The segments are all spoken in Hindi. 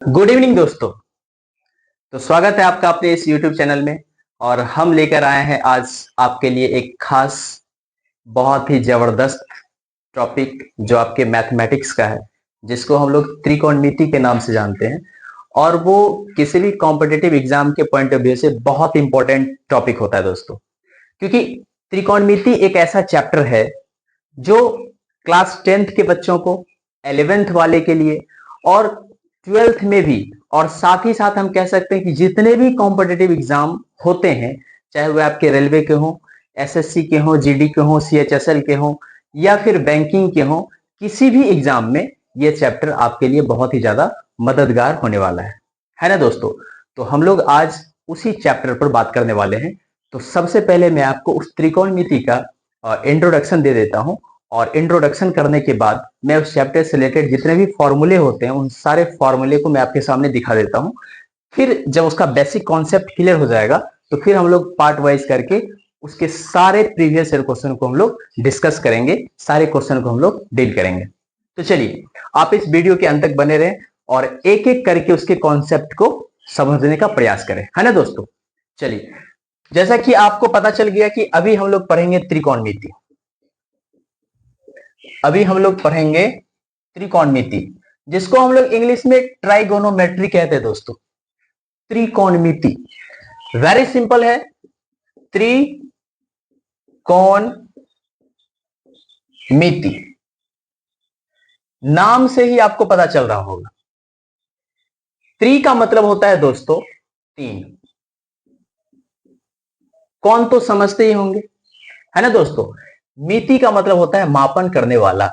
गुड इवनिंग दोस्तों। तो स्वागत है आपका अपने इस YouTube चैनल में। और हम लेकर आए हैं आज आपके लिए एक खास बहुत ही जबरदस्त टॉपिक जो आपके मैथमेटिक्स का है, जिसको हम लोग त्रिकोणमिति के नाम से जानते हैं। और वो किसी भी कॉम्पिटिटिव एग्जाम के पॉइंट ऑफ व्यू से बहुत इंपॉर्टेंट टॉपिक होता है दोस्तों, क्योंकि त्रिकोणमिति एक ऐसा चैप्टर है जो क्लास 10th के बच्चों को, 11th वाले के लिए और 12th में भी, और साथ ही साथ हम कह सकते हैं कि जितने भी कॉम्पिटिटिव एग्जाम होते हैं, चाहे वो आपके रेलवे के हों, एसएससी के हों, जीडी के हों, सीएचएसएल के हों या फिर बैंकिंग के हों, किसी भी एग्जाम में ये चैप्टर आपके लिए बहुत ही ज्यादा मददगार होने वाला है ना दोस्तों। तो हम लोग आज उसी चैप्टर पर बात करने वाले हैं। तो सबसे पहले मैं आपको उस त्रिकोणमिति का इंट्रोडक्शन दे देता हूं, और इंट्रोडक्शन करने के बाद मैं उस चैप्टर से रिलेटेड जितने भी फॉर्मूले होते हैं उन सारे फॉर्मूले को मैं आपके सामने दिखा देता हूं। फिर जब उसका बेसिक कॉन्सेप्ट क्लियर हो जाएगा तो फिर हम लोग पार्ट वाइज करके उसके सारे प्रीवियस ईयर क्वेश्चन को हम लोग डिस्कस करेंगे, सारे क्वेश्चन को हम लोग डील करेंगे। तो चलिए आप इस वीडियो के अंत तक बने रहें और एक एक करके उसके कॉन्सेप्ट को समझने का प्रयास करें, है ना दोस्तों। चलिए, जैसा कि आपको पता चल गया कि अभी हम लोग पढ़ेंगे त्रिकोणमिति। अभी हम लोग पढ़ेंगे त्रिकोणमिति, जिसको हम लोग इंग्लिश में ट्राइगोनोमेट्री कहते हैं दोस्तों। त्रिकोणमिति वेरी सिंपल है, त्रिकोणमिति नाम से ही आपको पता चल रहा होगा। त्रि का मतलब होता है दोस्तों तीन, कौन तो समझते ही होंगे, है ना दोस्तों। मिति का मतलब होता है मापन करने वाला।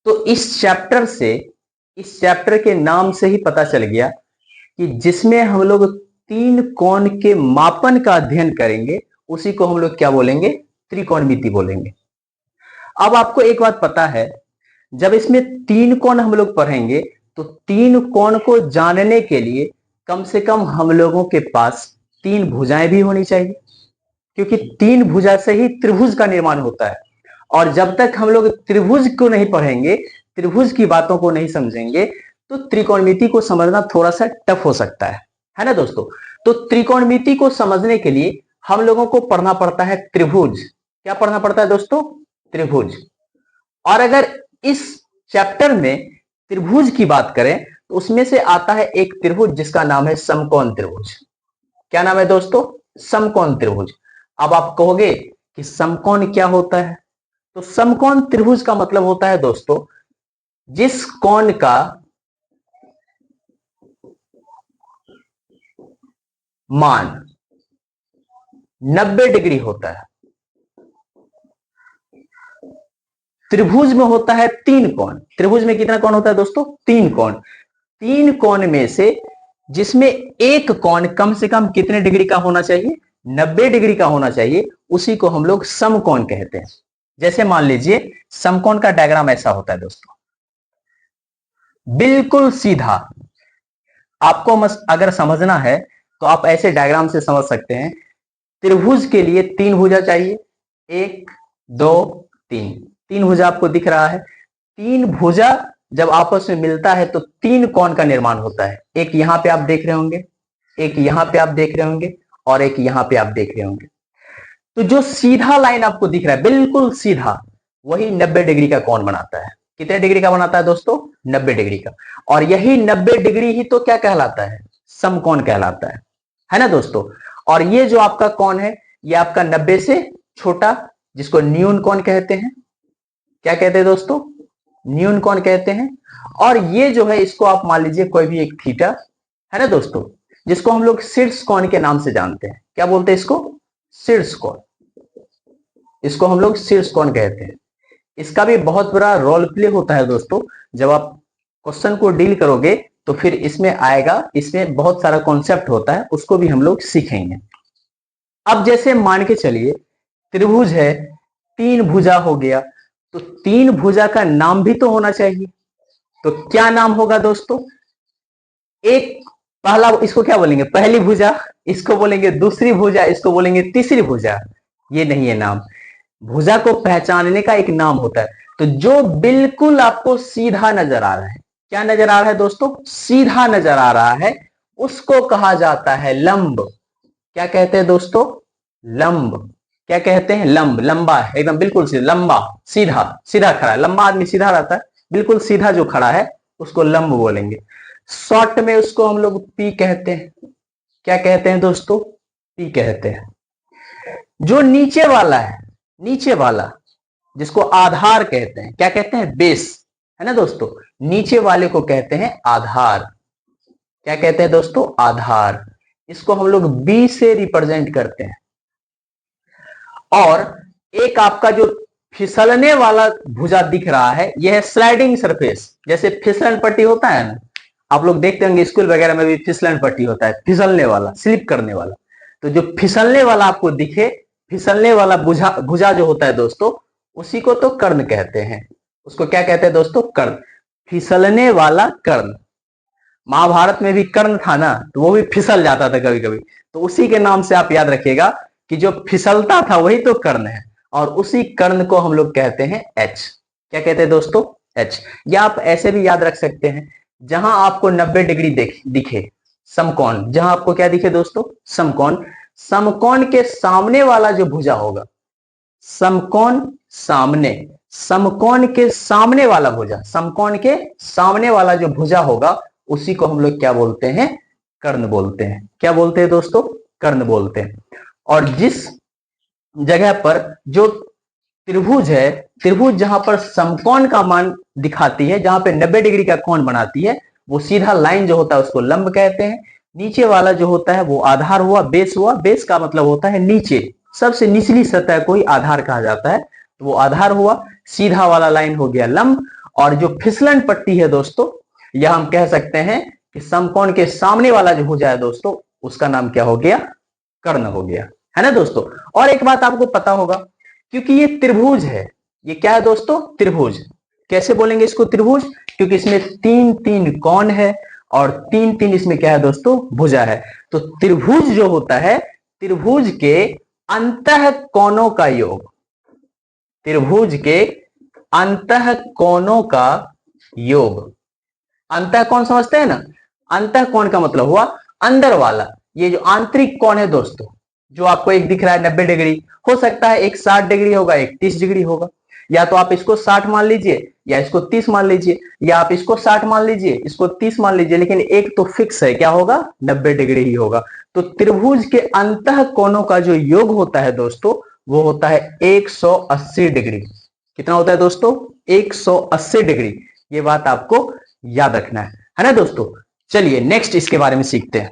तो इस चैप्टर के नाम से ही पता चल गया कि जिसमें हम लोग तीन कोण के मापन का अध्ययन करेंगे उसी को हम लोग क्या बोलेंगे, त्रिकोणमिति बोलेंगे। अब आपको एक बात पता है, जब इसमें तीन कोण हम लोग पढ़ेंगे तो तीन कोण को जानने के लिए कम से कम हम लोगों के पास तीन भुजाएं भी होनी चाहिए, क्योंकि तीन भुजा से ही त्रिभुज का निर्माण होता है। और जब तक हम लोग त्रिभुज को नहीं पढ़ेंगे, त्रिभुज की बातों को नहीं समझेंगे, तो त्रिकोणमिति को समझना थोड़ा सा टफ हो सकता है ना दोस्तों। तो त्रिकोणमिति को समझने के लिए हम लोगों को पढ़ना पड़ता है त्रिभुज। क्या पढ़ना पड़ता है दोस्तों, त्रिभुज। और अगर इस चैप्टर में त्रिभुज की बात करें तो उसमें से आता है एक त्रिभुज जिसका नाम है समकोण त्रिभुज। क्या नाम है दोस्तों, समकोण त्रिभुज। अब आप कहोगे कि समकोण क्या होता है, तो समकोण त्रिभुज का मतलब होता है दोस्तों जिस कोण का मान 90 डिग्री होता है। त्रिभुज में होता है तीन कोण। त्रिभुज में कितना कोण होता है दोस्तों, तीन कोण। तीन कोण में से जिसमें एक कोण कम से कम कितने डिग्री का होना चाहिए, 90 डिग्री का होना चाहिए, उसी को हम लोग समकोण कहते हैं। जैसे मान लीजिए समकोण का डायग्राम ऐसा होता है दोस्तों, बिल्कुल सीधा। आपको अगर समझना है तो आप ऐसे डायग्राम से समझ सकते हैं। त्रिभुज के लिए तीन भुजा चाहिए, एक दो तीन, तीन भुजा आपको दिख रहा है। तीन भुजा जब आपस में मिलता है तो तीन कोण का निर्माण होता है। एक यहां पे आप देख रहे होंगे, एक यहां पे आप देख रहे होंगे, और एक यहां पे आप देख रहे होंगे। तो जो सीधा लाइन आपको दिख रहा है बिल्कुल सीधा, वही 90 डिग्री का कोण बनाता है। कितने डिग्री का बनाता है दोस्तों, 90 डिग्री का। और यही 90 डिग्री ही तो क्या कहलाता है, समकोण कहलाता है ना दोस्तों। और ये जो आपका कोण है ये आपका 90 से छोटा, जिसको न्यून कोण कहते हैं। क्या कहते हैं दोस्तों, न्यून कोण कहते हैं। और ये जो है इसको आप मान लीजिए कोई भी एक थीटा, है ना दोस्तों, जिसको हम लोग शीर्ष कोण के नाम से जानते हैं। क्या बोलते हैं इसको, शीर्ष कोण। इसको हम लोग शीर्ष कोण कहते हैं। इसका भी बहुत बड़ा रोल प्ले होता है दोस्तों। जब आप क्वेश्चन को डील करोगे तो फिर इसमें आएगा, इसमें बहुत सारा कॉन्सेप्ट होता है, उसको भी हम लोग सीखेंगे। अब जैसे मान के चलिए त्रिभुज है, तीन भुजा हो गया, तो तीन भुजा का नाम भी तो होना चाहिए। तो क्या नाम होगा दोस्तों, एक पहला, इसको क्या बोलेंगे, पहली भुजा, इसको बोलेंगे दूसरी भुजा, इसको बोलेंगे तीसरी भुजा। ये नहीं है नाम। भुजा को पहचानने का एक नाम होता है। तो जो बिल्कुल आपको सीधा नजर आ रहा है, क्या नजर आ रहा है दोस्तों? सीधा नजर आ रहा है, उसको कहा जाता है लंब। क्या कहते हैं दोस्तों? लंब। क्या कहते हैं? लंब। लंबा है एकदम, बिल्कुल सीधा, लंबा, सीधा, सीधा खड़ा है। लंबा आदमी सीधा रहता है, बिल्कुल सीधा जो खड़ा है उसको लंब बोलेंगे। शॉर्ट में उसको हम लोग पी कहते हैं। क्या कहते हैं दोस्तों? पी कहते हैं। जो नीचे वाला है, नीचे वाला, जिसको आधार कहते हैं, क्या कहते हैं? बेस, है ना दोस्तों? नीचे वाले को कहते हैं आधार। क्या कहते हैं दोस्तों? आधार। इसको हम लोग बी से रिप्रेजेंट करते हैं। और एक आपका जो फिसलने वाला भुजा दिख रहा है, यह है स्लाइडिंग सरफेस। जैसे फिसलन पट्टी होता है ना, आप लोग देखते होंगे स्कूल वगैरह में भी फिसलन पट्टी होता है, फिसलने वाला, स्लिप करने वाला। तो जो फिसलने वाला आपको दिखे, फिसलने वाला भुजा जो होता है दोस्तों, उसी को तो कर्ण कहते हैं। उसको क्या कहते हैं दोस्तों? कर्ण। फिसलने वाला कर्ण। महाभारत में भी कर्ण था ना, तो वो भी फिसल जाता था कभी कभी, तो उसी के नाम से आप याद रखिएगा कि जो फिसलता था वही तो कर्ण है, और उसी कर्ण को हम लोग कहते हैं एच। क्या कहते हैं दोस्तों? एच। या आप ऐसे भी याद रख सकते हैं, जहां आपको 90 डिग्री दिखे, समकोण, जहां आपको क्या दिखे दोस्तों? समकोण। समकोण के सामने वाला जो भुजा होगा, समकोण सामने, समकोण के सामने वाला भुजा, समकोण के सामने वाला जो भुजा होगा, उसी को हम लोग क्या बोलते हैं? कर्ण बोलते हैं। क्या बोलते हैं दोस्तों? कर्ण बोलते हैं। और जिस जगह पर जो त्रिभुज है, त्रिभुज जहां पर समकोण का मान दिखाती है, जहां पे 90 डिग्री का कोण बनाती है, वो सीधा लाइन जो होता है उसको लंब कहते हैं। नीचे वाला जो होता है वो आधार हुआ, बेस हुआ। बेस का मतलब होता है नीचे, सबसे निचली सतह को ही आधार कहा जाता है, तो वो आधार हुआ। सीधा वाला लाइन हो गया लंब। और जो फिसलन पट्टी है दोस्तों, यह हम कह सकते हैं कि समकोण के सामने वाला जो भुजा है दोस्तों, उसका नाम क्या हो गया? कर्ण हो गया, है ना दोस्तों? और एक बात आपको पता होगा, क्योंकि ये त्रिभुज है, ये क्या है दोस्तों? त्रिभुज। कैसे बोलेंगे इसको त्रिभुज? क्योंकि इसमें तीन तीन कोण है, और तीन तीन इसमें क्या है दोस्तों? भुजा है। तो त्रिभुज जो होता है, त्रिभुज के अंतः कोणों का योग, त्रिभुज के अंतः कोणों का योग। अंतः कोण समझते हैं ना? अंतः कोण का मतलब हुआ अंदर वाला। ये जो आंतरिक कोण है दोस्तों, जो आपको एक दिख रहा है 90 डिग्री, हो सकता है एक 60 डिग्री होगा, एक 30 डिग्री होगा। या तो आप इसको 60 मान लीजिए, या इसको 30 मान लीजिए, या आप इसको 60 मान लीजिए, इसको 30 मान लीजिए, लेकिन एक तो फिक्स है, क्या होगा? 90 डिग्री ही होगा। तो त्रिभुज के अंतः कोणों का जो योग होता है दोस्तों, वो होता है 180 डिग्री। कितना होता है दोस्तों? 180 डिग्री। ये बात आपको याद रखना है ना दोस्तों? चलिए नेक्स्ट इसके बारे में सीखते हैं।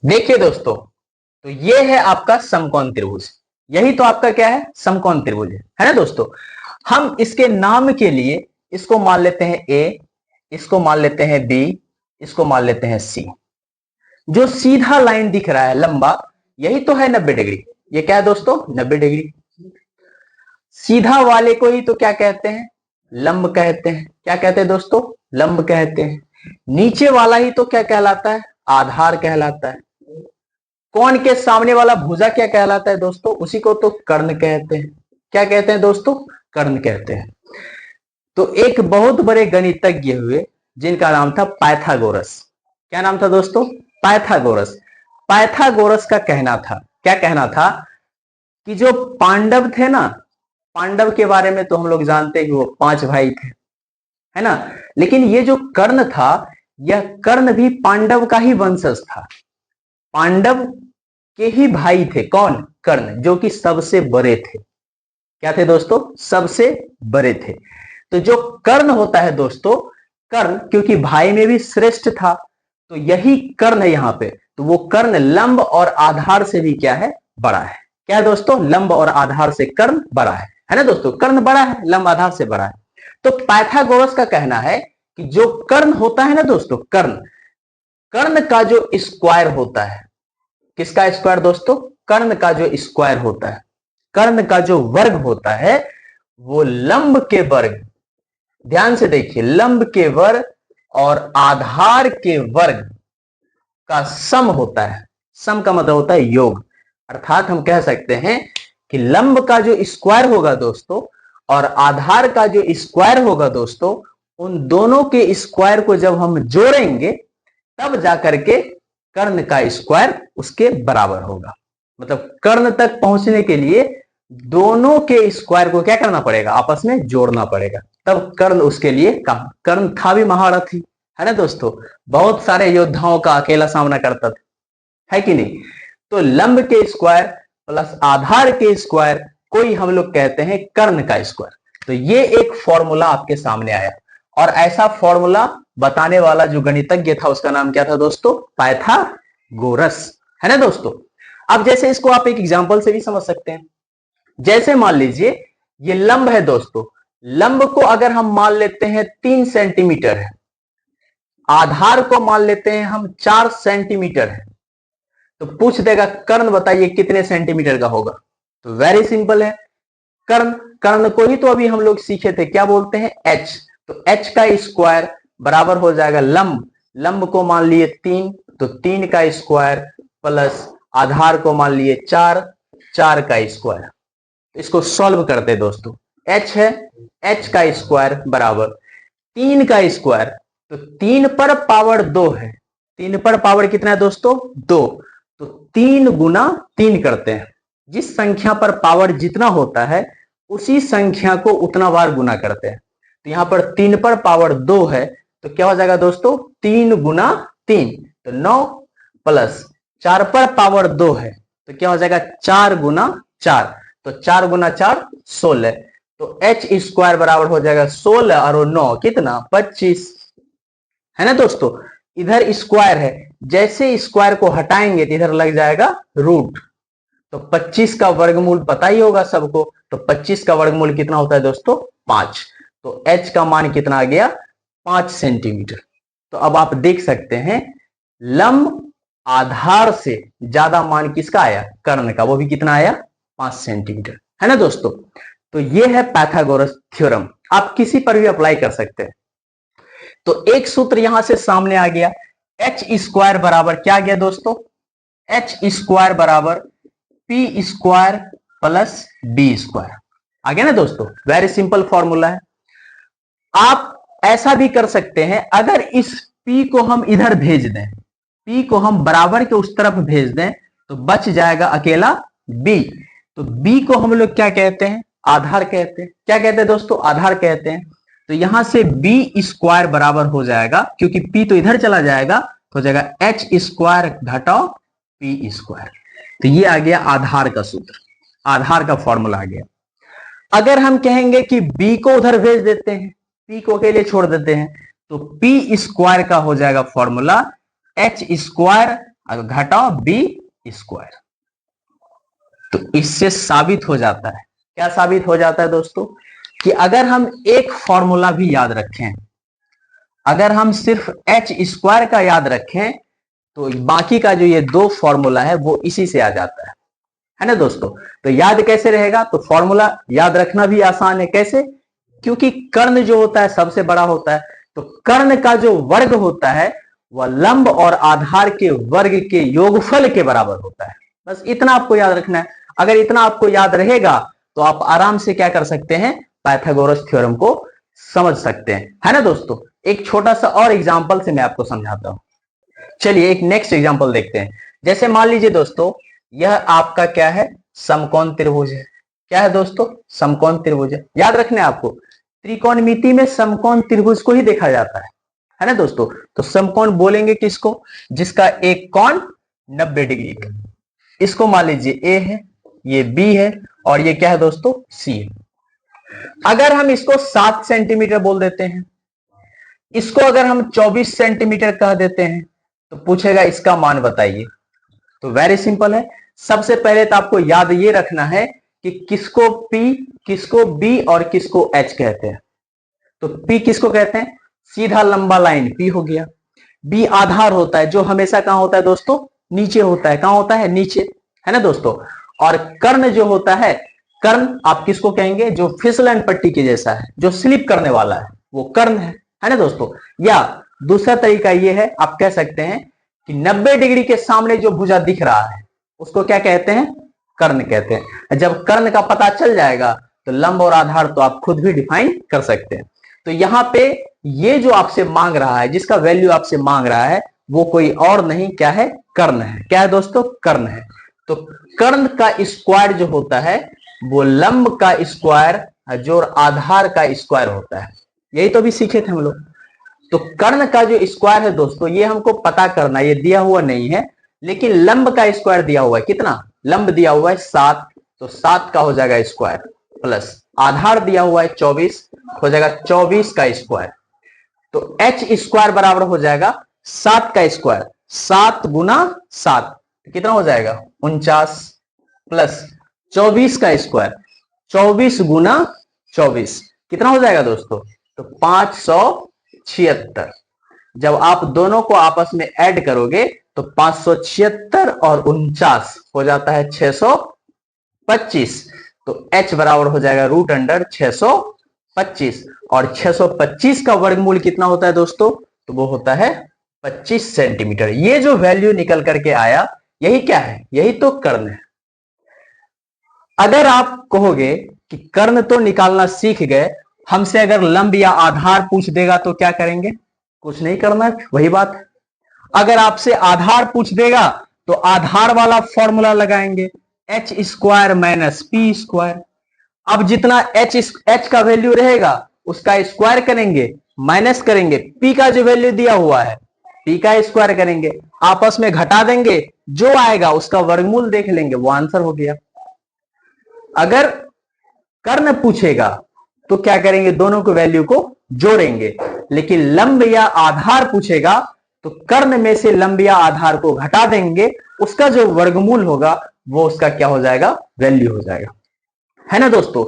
देखिए दोस्तों, तो ये है आपका समकोण त्रिभुज। यही तो आपका क्या है? समकोण त्रिभुज है ना दोस्तों? हम इसके नाम के लिए इसको मान लेते हैं ए, इसको मान लेते हैं बी, इसको मान लेते हैं सी। जो सीधा लाइन दिख रहा है लंबा, यही तो है 90 डिग्री। ये क्या है दोस्तों? 90 डिग्री। सीधा वाले को ही तो क्या कहते हैं? लंब कहते हैं। क्या कहते हैं दोस्तों? लंब कहते हैं। नीचे वाला ही तो क्या कहलाता है? आधार कहलाता है। कोण के सामने वाला भुजा क्या कहलाता है दोस्तों? उसी को तो कर्ण कहते हैं। क्या कहते हैं दोस्तों? कर्ण कहते हैं। तो एक बहुत बड़े गणितज्ञ हुए, जिनका नाम था पाइथागोरस। क्या नाम था दोस्तों? पाइथागोरस। पाइथागोरस का कहना था, क्या कहना था, कि जो पांडव थे ना, पांडव के बारे में तो हम लोग जानते हैं कि वो 5 भाई थे, है ना? लेकिन ये जो कर्ण था, यह कर्ण भी पांडव का ही वंशज था। पांडव के ही भाई थे। कौन? कर्ण, जो कि सबसे बड़े थे। क्या थे दोस्तों? सबसे बड़े थे। तो जो कर्ण होता है दोस्तों, कर्ण क्योंकि भाई में भी श्रेष्ठ था, तो यही कर्ण है यहां पे। तो वो कर्ण लंब और आधार से भी क्या है? बड़ा है। क्या है दोस्तों? लंब और आधार से कर्ण बड़ा है ना दोस्तों? कर्ण बड़ा है, लंब आधार से बड़ा है। तो पाइथागोरस का कहना है कि जो कर्ण होता है ना दोस्तों, कर्ण, कर्ण का जो स्क्वायर होता है, किसका स्क्वायर दोस्तों? कर्ण का जो स्क्वायर होता है, कर्ण का जो वर्ग होता है, वो लंब के वर्ग, ध्यान से देखिए, लंब के वर्ग और आधार के वर्ग का सम होता है। सम का मतलब होता है योग। अर्थात हम कह सकते हैं कि लंब का जो स्क्वायर होगा दोस्तों, और आधार का जो स्क्वायर होगा दोस्तों, उन दोनों के स्क्वायर को जब हम जोड़ेंगे तब जाकर के कर्ण का स्क्वायर उसके बराबर होगा। मतलब कर्ण तक पहुंचने के लिए दोनों के स्क्वायर को क्या करना पड़ेगा, आपस में जोड़ना पड़ेगा, तब कर्ण उसके लिए काम। कर्ण था भी महारथी, है ना दोस्तों, बहुत सारे योद्धाओं का अकेला सामना करता था, है कि नहीं। तो लंब के स्क्वायर प्लस आधार के स्क्वायर को ही हम लोग कहते हैं कर्ण का स्क्वायर। तो ये एक फॉर्मूला आपके सामने आया, और ऐसा फॉर्मूला बताने वाला जो गणितज्ञ था उसका नाम क्या था दोस्तों, पाइथागोरस, है ना दोस्तों। अब जैसे इसको आप एक एग्जांपल से भी समझ सकते हैं। जैसे मान लीजिए ये लंब है दोस्तों, लंब को अगर हम मान लेते हैं 3 सेंटीमीटर है, आधार को मान लेते हैं हम 4 सेंटीमीटर है, तो पूछ देगा कर्ण बताइए कितने सेंटीमीटर का होगा। तो वेरी सिंपल है, कर्ण, कर्ण को ही तो अभी हम लोग सीखे थे, क्या बोलते हैं, h। तो h का स्क्वायर बराबर हो जाएगा लंब, लंब को मान लिए 3, तो 3 का स्क्वायर प्लस आधार को मान लिए 4, 4 का स्क्वायर। इसको सॉल्व करते दोस्तों, h है, h का स्क्वायर बराबर 3 का स्क्वायर, तो 3 पर पावर 2 है, 3 पर पावर कितना है दोस्तों, 2, तो 3 गुना 3 करते हैं। जिस संख्या पर पावर जितना होता है उसी संख्या को उतना बार गुना करते हैं। तो यहां पर 3 पर पावर 2 है, तो क्या हो जाएगा दोस्तों, 3 गुना 3, तो 9, प्लस 4 पर पावर 2 है, तो क्या हो जाएगा 4 गुना 4, तो 4 गुना 4 16, तो h स्क्वायर बराबर हो जाएगा 16 और 9 कितना, 25, है ना दोस्तों। इधर स्क्वायर है, जैसे स्क्वायर को हटाएंगे तो इधर लग जाएगा रूट, तो 25 का वर्गमूल पता ही होगा सबको, तो 25 का वर्गमूल कितना होता है दोस्तों, 5, तो h का मान कितना आ गया, 5 सेंटीमीटर। तो अब आप देख सकते हैं लंब आधार से ज्यादा मान किसका आया, कर्ण का, वो भी कितना आया, 5 सेंटीमीटर, है ना दोस्तों। तो ये है पाइथागोरस थ्योरम, आप किसी पर भी अप्लाई कर सकते हैं। तो एक सूत्र यहां से सामने आ गया, h स्क्वायर बराबर क्या आ गया दोस्तों, h स्क्वायर बराबर p square plus b square आ गया ना दोस्तों। वेरी सिंपल फॉर्मूला है। आप ऐसा भी कर सकते हैं, अगर इस p को हम इधर भेज दें, p को हम बराबर के उस तरफ भेज दें, तो बच जाएगा अकेला b। तो b को हम लोग क्या कहते हैं, आधार कहते हैं। क्या कहते हैं दोस्तों, आधार कहते हैं। तो यहां से b स्क्वायर बराबर हो जाएगा, क्योंकि p तो इधर चला जाएगा, तो हो जाएगा h स्क्वायर घटाओ p स्क्वायर। तो ये आ गया आधार का सूत्र, आधार का फॉर्मूला आ गया। अगर हम कहेंगे कि b को उधर भेज देते हैं, p को अकेले छोड़ देते हैं, तो p स्क्वायर का हो जाएगा फॉर्मूला h स्क्वायर घटाओ b स्क्वायर। तो इससे साबित हो जाता है, क्या साबित हो जाता है दोस्तों, कि अगर हम एक फॉर्मूला भी याद रखें, अगर हम सिर्फ h स्क्वायर का याद रखें, तो बाकी का जो ये 2 फॉर्मूला है वो इसी से आ जाता है ना दोस्तों। तो याद कैसे रहेगा, तो फॉर्मूला याद रखना भी आसान है। कैसे, क्योंकि कर्ण जो होता है सबसे बड़ा होता है, तो कर्ण का जो वर्ग होता है वह लंब और आधार के वर्ग के योगफल के बराबर होता है। बस इतना आपको याद रखना है। अगर इतना आपको याद रहेगा तो आप आराम से क्या कर सकते हैं, पाइथागोरस थ्योरम को समझ सकते हैं, है ना दोस्तों। एक छोटा सा और एग्जांपल से मैं आपको समझाता हूं। चलिए एक नेक्स्ट एग्जांपल देखते हैं। जैसे मान लीजिए दोस्तों, यह आपका क्या है, समकोण त्रिभुज है। क्या है दोस्तों, समकोण त्रिभुज है। याद रखना है आपको, त्रिकोणमिति में समकोण त्रिभुज को ही देखा जाता है ना दोस्तों। तो समकोण बोलेंगे किसको, जिसका एक कोण 90 डिग्री का। इसको मान लीजिए ए है, ये बी है, और ये क्या है दोस्तों, सी है। अगर हम इसको 7 सेंटीमीटर बोल देते हैं, इसको अगर हम 24 सेंटीमीटर कह देते हैं, तो पूछेगा इसका मान बताइए। तो वेरी सिंपल है, सबसे पहले तो आपको याद ये रखना है कि किसको P, किसको B और किसको H कहते हैं। तो P किसको कहते हैं, सीधा लंबा लाइन P हो गया। B आधार होता है, जो हमेशा कहां होता है दोस्तों, नीचे होता है। कहां होता है, नीचे, है ना दोस्तों। और कर्ण जो होता है, कर्ण आप किसको कहेंगे, जो फिसलन पट्टी के जैसा है, जो स्लिप करने वाला है, वो कर्ण है ना दोस्तों। या दूसरा तरीका ये है, आप कह सकते हैं कि 90 डिग्री के सामने जो भुजा दिख रहा है उसको क्या कहते हैं, कर्ण कहते हैं। जब कर्ण का पता चल जाएगा तो लंब और आधार तो आप खुद भी डिफाइन कर सकते हैं। तो यहाँ पे ये जो आपसे मांग रहा है, जिसका वैल्यू आपसे मांग रहा है, वो कोई और नहीं, क्या है, कर्ण है। क्या है दोस्तों, कर्ण है। तो कर्ण का स्क्वायर जो होता है वो लंब का स्क्वायर जो आधार का स्क्वायर होता है। यही तो भी सीखे थे हम लोग। तो कर्ण का जो स्क्वायर है दोस्तों, ये हमको पता करना, ये दिया हुआ नहीं है, लेकिन लंब का स्क्वायर दिया हुआ है। कितना लंब दिया हुआ है 7, तो 7 का हो जाएगा स्क्वायर, प्लस आधार दिया हुआ है 24, हो जाएगा 24 का स्क्वायर। तो एच स्क्वायर बराबर हो जाएगा 7 का स्क्वायर, 7 गुना 7 कितना हो जाएगा 49, प्लस 24 का स्क्वायर, 24 गुना 24 कितना हो जाएगा दोस्तों, तो 576। जब आप दोनों को आपस में ऐड करोगे तो 576 और 49 हो जाता है 625। तो h बराबर हो जाएगा √625, और 625 का वर्गमूल कितना होता है दोस्तों, तो वो होता है 25 सेंटीमीटर। ये जो वैल्यू निकल करके आया, यही क्या है, यही तो कर्ण है। अगर आप कहोगे कि कर्ण तो निकालना सीख गए, हमसे अगर लंब या आधार पूछ देगा तो क्या करेंगे, कुछ नहीं करना है, वही बात है। अगर आपसे आधार पूछ देगा तो आधार वाला फॉर्मूला लगाएंगे, H square minus P square. अब जितना एच का वैल्यू रहेगा उसका स्क्वायर करेंगे, माइनस करेंगे पी का जो वैल्यू दिया हुआ है, पी का स्क्वायर करेंगे, आपस में घटा देंगे, जो आएगा उसका वर्गमूल देख लेंगे, वो आंसर हो गया। अगर कर्ण पूछेगा तो क्या करेंगे, दोनों के वैल्यू को जोड़ेंगे। लेकिन लंब या आधार पूछेगा तो कर्ण में से लंब या आधार को घटा देंगे, उसका जो वर्गमूल होगा वो उसका क्या हो जाएगा, वैल्यू हो जाएगा, है ना दोस्तों।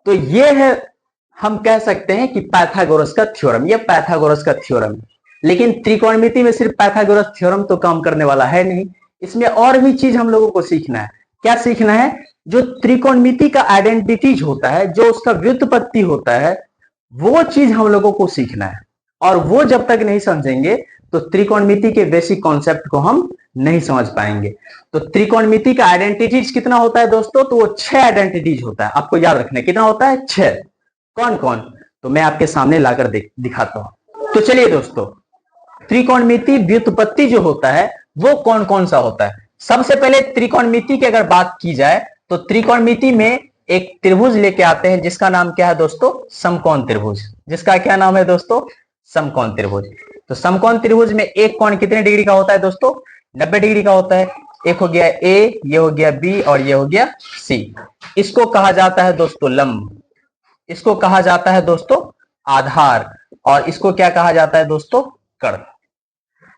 तो ये है, हम कह सकते हैं कि पाइथागोरस का थ्योरम, ये पाइथागोरस का थ्योरम है। लेकिन त्रिकोणमिति में सिर्फ पाइथागोरस थ्योरम तो काम करने वाला है नहीं, इसमें और भी चीज हम लोगों को सीखना है। क्या सीखना है, जो त्रिकोणमिति का आइडेंटिटीज होता है, जो उसका व्युत्पत्ति होता है, वो चीज हम लोगों को सीखना है। और वो जब तक नहीं समझेंगे तो त्रिकोणमिति के बेसिक कॉन्सेप्ट को हम नहीं समझ पाएंगे। तो त्रिकोणमिति का आइडेंटिटीज कितना होता है दोस्तों, तो वो 6 आइडेंटिटीज होता है, आपको याद रखना है कितना होता है, 6। कौन कौन, तो मैं आपके सामने लाकर दिखाता हूं। तो चलिए दोस्तों, त्रिकोणमिति व्युत्पत्ति जो होता है वो कौन कौन सा होता है। सबसे पहले त्रिकोणमिति की अगर बात की जाए तो त्रिकोणमिति में एक त्रिभुज लेके आते हैं जिसका नाम क्या है दोस्तों, समकोण त्रिभुज। जिसका क्या नाम है दोस्तों, समकोण त्रिभुज। तो समकोण त्रिभुज में एक कोण कितने डिग्री का होता है दोस्तों, 90 डिग्री का होता है। एक हो गया ए, ये हो गया बी और ये हो गया सी। इसको कहा जाता है दोस्तों लंब, इसको कहा जाता है दोस्तों आधार, और इसको क्या कहा जाता है दोस्तों, कर्ण।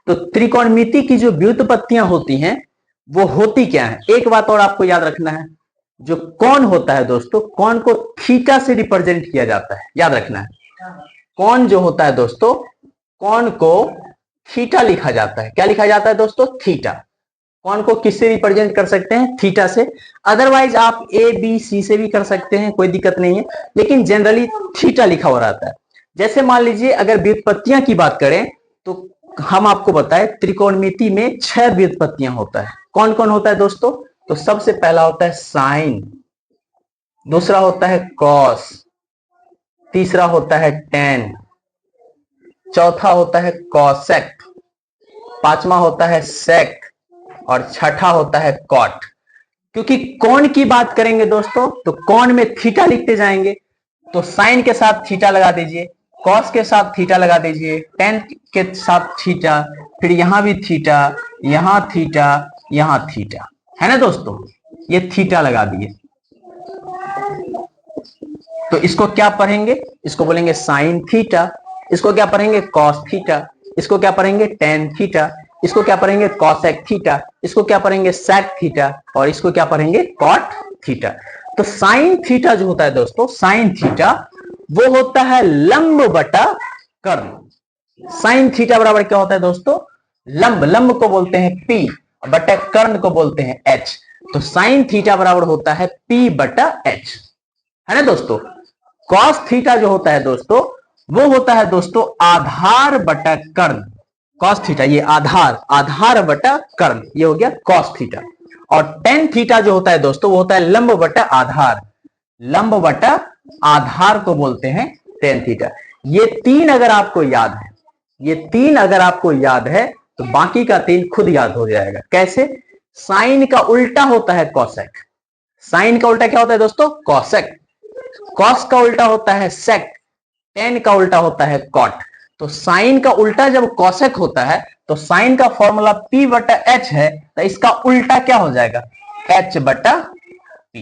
तो त्रिकोणमिति की जो व्युत्पत्तियां होती हैं वो होती क्या है, एक बात और आपको याद रखना है, जो कोण होता है दोस्तों, कोण को थीटा से रिप्रेजेंट किया जाता है, याद रखना है। कोण जो होता है दोस्तों, कोण को थीटा लिखा जाता है। क्या लिखा जाता है दोस्तों, थीटा। कोण को किससे रिप्रेजेंट कर सकते हैं, थीटा से। अदरवाइज आप ए बी सी से भी कर सकते हैं, कोई दिक्कत नहीं है, लेकिन जनरली थीटा लिखा हो रहता है। जैसे मान लीजिए अगर व्युत्पत्तियां की बात करें तो हम आपको बताएं त्रिकोणमिति में 6 व्युत्पत्तियां होता है। कौन कौन होता है दोस्तों, तो सबसे पहला होता है साइन, दूसरा होता है कॉस, तीसरा होता है टेन, चौथा होता है कॉसेक, पांचवा होता है सेक, और छठा होता है कॉट। क्योंकि कोण की बात करेंगे दोस्तों तो कोण में थीटा लिखते जाएंगे, तो साइन के साथ थीटा लगा दीजिए, कॉस के साथ थीटा लगा दीजिए, टेन के साथ थीटा, फिर यहां भी थीटा, यहां थीटा, यहां थीटा, है ना दोस्तों, ये थीटा लगा दिए। तो इसको क्या पढ़ेंगे, इसको बोलेंगे साइन थीटा, इसको क्या पढ़ेंगे कॉस थीटा, इसको क्या पढ़ेंगे टेन थीटा, इसको क्या पढ़ेंगे कॉसेक थीटा, इसको क्या पढ़ेंगे सेक थीटा, और इसको क्या पढ़ेंगे कॉट थीटा। तो साइन थीटा जो होता है दोस्तों, साइन थीटा वो होता है लंब बटा कर्ण। साइन थीटा बराबर क्या होता है दोस्तों, लंब, लंब को बोलते हैं पी बटा कर्ण को बोलते हैं एच। तो साइन थीटा बराबर होता है पी बटा एच, है ना दोस्तों। कॉस थीटा जो होता है दोस्तों वो होता है दोस्तों आधार बटा कर्ण। कॉस थीटा ये आधार, आधार बटा कर्ण, ये हो गया कॉस थीटा। और टेन थीटा जो होता है दोस्तों वो होता है लंब बटा आधार। लंब बटा आधार को बोलते हैं टेन थीटा। ये तीन अगर आपको याद है, ये तीन अगर आपको याद है तो बाकी का तीन खुद याद हो जाएगा। कैसे? साइन का उल्टा होता है कॉसेक। साइन का उल्टा क्या होता है दोस्तों? कॉसेक। कॉस का उल्टा होता है सेक। टेन का उल्टा होता है कॉट। तो साइन का उल्टा जब कॉसेक होता है तो साइन का फॉर्मूला P बटा H है, तो इसका उल्टा क्या हो जाएगा? H बटा P,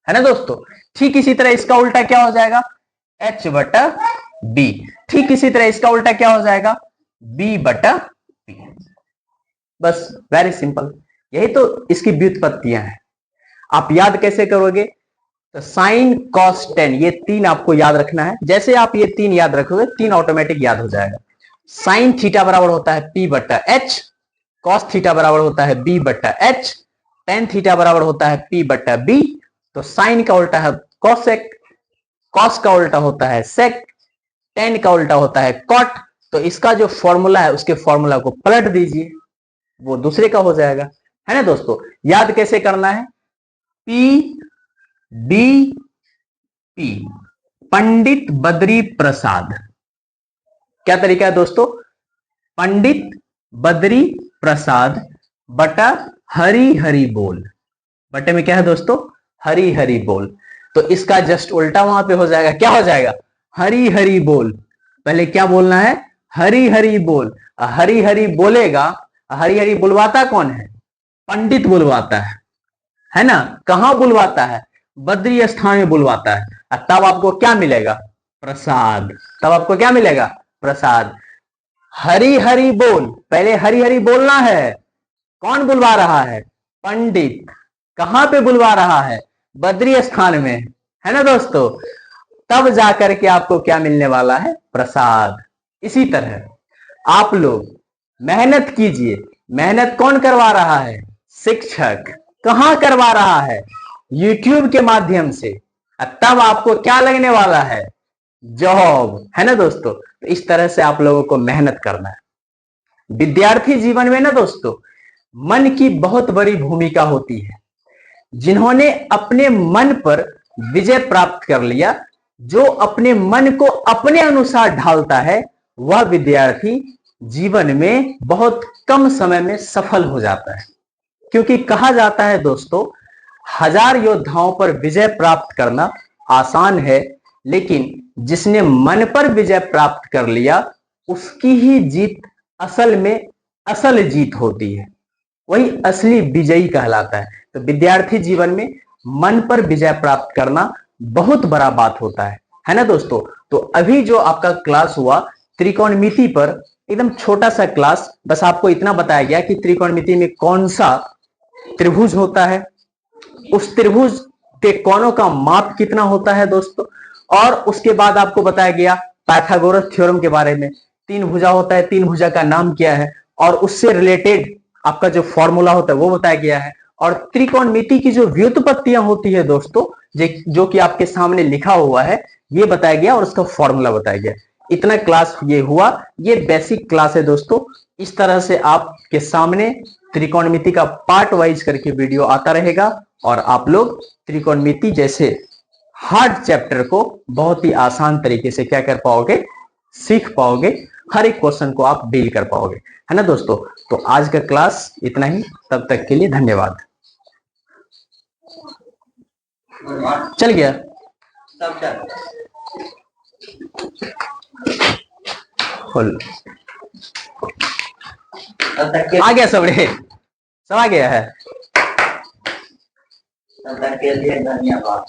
है ना दोस्तों। ठीक इसी तरह इसका उल्टा क्या हो जाएगा? H बटा B। ठीक इसी तरह इसका उल्टा क्या हो जाएगा? B बटा P। बस वेरी सिंपल, यही तो इसकी व्युत्पत्तियां हैं। आप याद कैसे करोगे? तो साइन कॉस टेन, ये तीन आपको याद रखना है। जैसे आप ये तीन याद रखोगे, तीन ऑटोमेटिक याद हो जाएगा। साइन थीटा बराबर होता है P बटा H, कॉस थीटा बराबर होता है B बटा H, टेन थीटा बराबर होता है P बटा B। तो साइन का उल्टा है कॉसेक, कॉस का उल्टा होता है सेक, टेन का उल्टा होता है कॉट। तो इसका जो फॉर्मूला है उसके फॉर्मूला को पलट दीजिए, वो दूसरे का हो जाएगा, है ना दोस्तों। याद कैसे करना है? P D P, Pandit Badri Prasad. क्या तरीका है दोस्तों? पंडित बद्री प्रसाद बटा हरी हरी बोल। बटे में क्या है दोस्तों? हरी हरी बोल। तो इसका जस्ट उल्टा वहां पे हो जाएगा। क्या हो जाएगा? हरी हरी बोल। पहले क्या बोलना है? हरी हरी बोल। हरी हरी बोलेगा, हरी हरी बुलवाता कौन है? पंडित बुलवाता है ना। कहां बुलवाता है? बद्री स्थान में बुलवाता है। तब आपको क्या मिलेगा? प्रसाद। तब आपको क्या मिलेगा? प्रसाद। हरी हरी बोल, पहले हरी हरी बोलना है। कौन बुलवा रहा है? पंडित। कहां पे बुलवा रहा है? बद्री स्थान में, है ना दोस्तों। तब जाकर के आपको क्या मिलने वाला है? प्रसाद। इसी तरह आप लोग मेहनत कीजिए। मेहनत कौन करवा रहा है? शिक्षक। कहां करवा रहा है? यूट्यूब के माध्यम से। तब आपको क्या लगने वाला है? जॉब, है ना दोस्तों। तो इस तरह से आप लोगों को मेहनत करना है। विद्यार्थी जीवन में ना दोस्तों, मन की बहुत बड़ी भूमिका होती है। जिन्होंने अपने मन पर विजय प्राप्त कर लिया, जो अपने मन को अपने अनुसार ढालता है, वह विद्यार्थी जीवन में बहुत कम समय में सफल हो जाता है। क्योंकि कहा जाता है दोस्तों, 1000 योद्धाओं पर विजय प्राप्त करना आसान है, लेकिन जिसने मन पर विजय प्राप्त कर लिया उसकी ही जीत असल में असल जीत होती है। वही असली विजयी कहलाता है। तो विद्यार्थी जीवन में मन पर विजय प्राप्त करना बहुत बड़ा बात होता है ना दोस्तों। तो अभी जो आपका क्लास हुआ त्रिकोणमिति पर, एकदम छोटा सा क्लास, बस आपको इतना बताया गया कि त्रिकोणमिति में कौन सा त्रिभुज होता है, उस त्रिभुज के कोणों का माप कितना होता है दोस्तों। और उसके बाद आपको बताया गया पाइथागोरस थ्योरम के बारे में। तीन भुजा होता है, तीन भुजा का नाम क्या है, और उससे रिलेटेड आपका जो फॉर्मूला होता है वो बताया गया है। और त्रिकोणमिति की जो व्युत्पत्तियां होती है दोस्तों, जो कि आपके सामने लिखा हुआ है, ये बताया गया और उसका फॉर्मूला बताया गया। इतना क्लास ये हुआ, ये बेसिक क्लास है दोस्तों। इस तरह से आपके सामने त्रिकोणमिति का पार्ट वाइज करके वीडियो आता रहेगा और आप लोग त्रिकोणमिति जैसे हार्ड चैप्टर को बहुत ही आसान तरीके से क्या कर पाओगे? सीख पाओगे। हर एक क्वेश्चन को आप डील कर पाओगे, है ना दोस्तों। तो आज का क्लास इतना ही, तब तक के लिए धन्यवाद। चल गया खोल, आ गया सब रे, सब आ गया है। तब तक के लिए धन्यवाद।